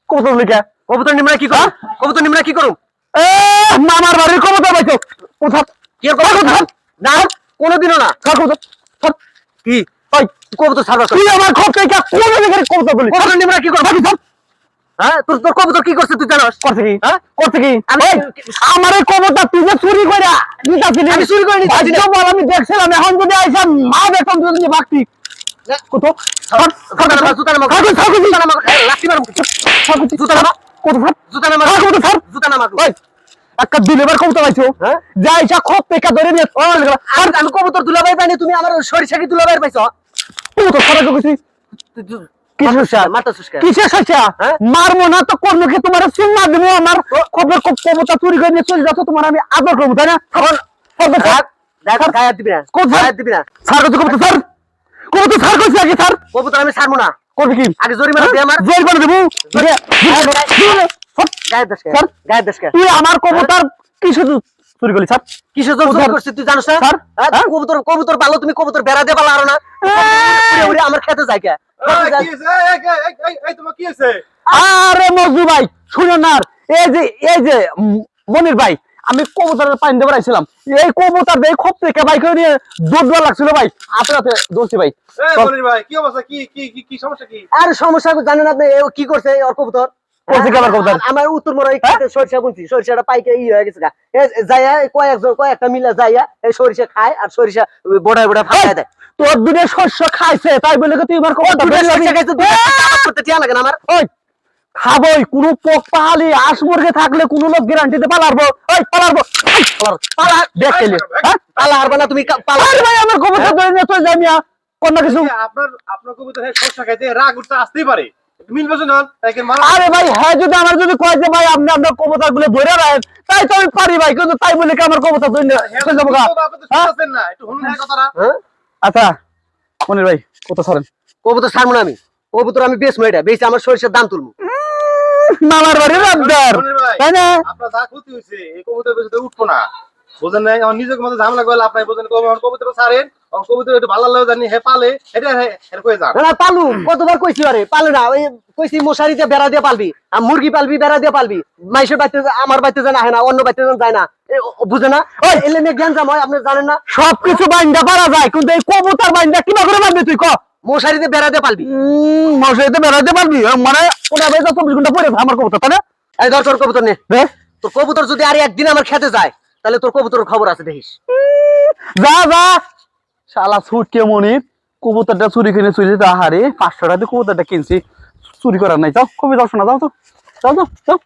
কবুতর লিখা কবুতর নিমরা কি করো কবুতর নিমরা কি করো মামার বাড়ির কবুতর পাইছো কোথা কি কবুতর না কোনোদিনও না কি ওই কবুতর ছাড়বা তুই আমার খপ থেকে কোন জায়গায় কবুতর বলি কবুতর নিমরা কি করো ভাবি সব হ্যাঁ তোর তোর কবুতর কি করছে তুই জানোস করছে কি হ্যাঁ করছে কি আমার এই কবুতর তুই যে চুরি কইরা নিতাছিলি আমি চুরি করে নিতাছি না বল আমি দেখছিলাম এখন যদি আইছাম মা দেখতাম তুই যদি বাকতি কত জুতা নামা জুতা নামা জুতা নামা লাঠি মার জুতা নামা কত ফাট জুতা নামা কত ফাট জুতা নামা ওই একটা দিলেবার কবুতর পাইছো হ্যাঁ যাইছা খপ থেকে ধরে নিয়ে আর আমি কবুতর দুলাভাই পাইনি তুমি আমার সরিষা কি দুলাভাই পাইছো কবুতর ছাড়া কইছি কিসের শস্যা মারবো না তো কর্মকে তোমার সিংমা দিব আমার খবর কবুতর চুরি করে নিয়ে চলে যাচ্ছ তোমার আমি আদর করবো তাই না দিবি না স্যার কবুতর স্যার কবুতর স্যার কইছি আগে স্যার কবুতর আমি ছাড়বো না করবি কি আগে জরিমানা দে আমার জরিমানা দেবো তুই আমার কবুতর কিসে চুরি করলি স্যার কিসে চুরি করছিস তুই জানোস না স্যার কবুতর কবুতর ভালো তুমি কবুতর বেড়া দে পালা আর না উড়ে আমার খেতে যায় কে আরে মজু ভাই শুনেন না এই যে মনির ভাই আমি কবুতরের পানি দেবার আইছিলাম এই কবুতর দিয়ে খপ থেকে বাইক করে নিয়ে দুধ দেওয়া লাগছিল ভাই হাতে হাতে দোষী ভাই মনির ভাই কি অবস্থা কি কি কি সমস্যা কি আরে সমস্যা জানেন আপনি কি করছে ওর কবুতর আমার উত্তর মোড় সরিষা বুনছি সরিষাটা পাইকে হয়ে গেছে যাইয়া কয়েকটা মিলা যাইয়া এই সরিষা খায় আর সরিষা বড়ায় বড়ায় ফাঁকা দেয় তোর দুটো শস্য খাইছে তাই বলে তুই আমার লাগে না আমার ওই খাবই কোনো পোক পাহালি আস মুরগে থাকলে কোন লোক গ্যারান্টিতে পালারবো ওই পালারবো পালা দেখলে পালা হারবা না তুমি ভাই আমার কবুতর ধরে নিয়ে চলে যাই মিয়া কোন কিছু আপনার কবুতর শস্য খাইতে রাগ উঠতে আসতেই পারে আরে ভাই হ্যাঁ যদি আমার যদি কয় যে ভাই আপনি আপনার কবুতর গুলো ধরে রাখেন তাই তো আমি পারি ভাই কিন্তু তাই বলে কি আমার কবুতর ধরে যাবো আচ্ছা মনির ভাই কত ছাড়েন কবুতর ছাড়বো না আমি কবুতর আমি বেশ মেয়েটা বেশ আমার সরিষার দাম তুলবো মামার বাড়ির রাবদার তাই না আপনার যা ক্ষতি হয়েছে এই কবুতর বেশি উঠবো না বুঝেন নাই আমার নিজের মধ্যে ঝামেলা করলে আপনার বুঝেন কবুতর ছাড়েন কবুতর একটু ভালো লাগে জানি হে পালে এটা কয়ে যান না পালু কতবার কইছি আরে পালে না ওই কইছি মশারিতে বেড়া দিয়ে পালবি আর মুরগি পালবি বেড়া দিয়ে পালবি মাইশের বাড়িতে আমার বাড়িতে জানা হয় না অন্য বাড়িতে যায় না বুঝে না ওই এলে নিয়ে জ্ঞান জাম হয় আপনি জানেন না সবকিছু বাইন্দা পারা যায় কিন্তু এই কবুতর বাইন্দা কিবা করে মারবি তুই ক মশারিতে বেড়া দিয়ে পালবি মশারিতে বেড়া দিয়ে পালবি মানে ওটা ভাই 24 ঘন্টা পরে আমার কবুতর তাই না এই ধর তোর কবুতর নে তোর কবুতর যদি আর একদিন আমার খেতে যায় তাহলে তোর কবুতরের খবর আছে দেখিস যা যা শালা ছুট কে মনির কবুতরটা চুরি কিনে চলে যা হারে 500 টাকা দিয়ে কবুতরটা কিনছি চুরি করার নাই যাও কবে যাও শোনা যাও তো যাও যাও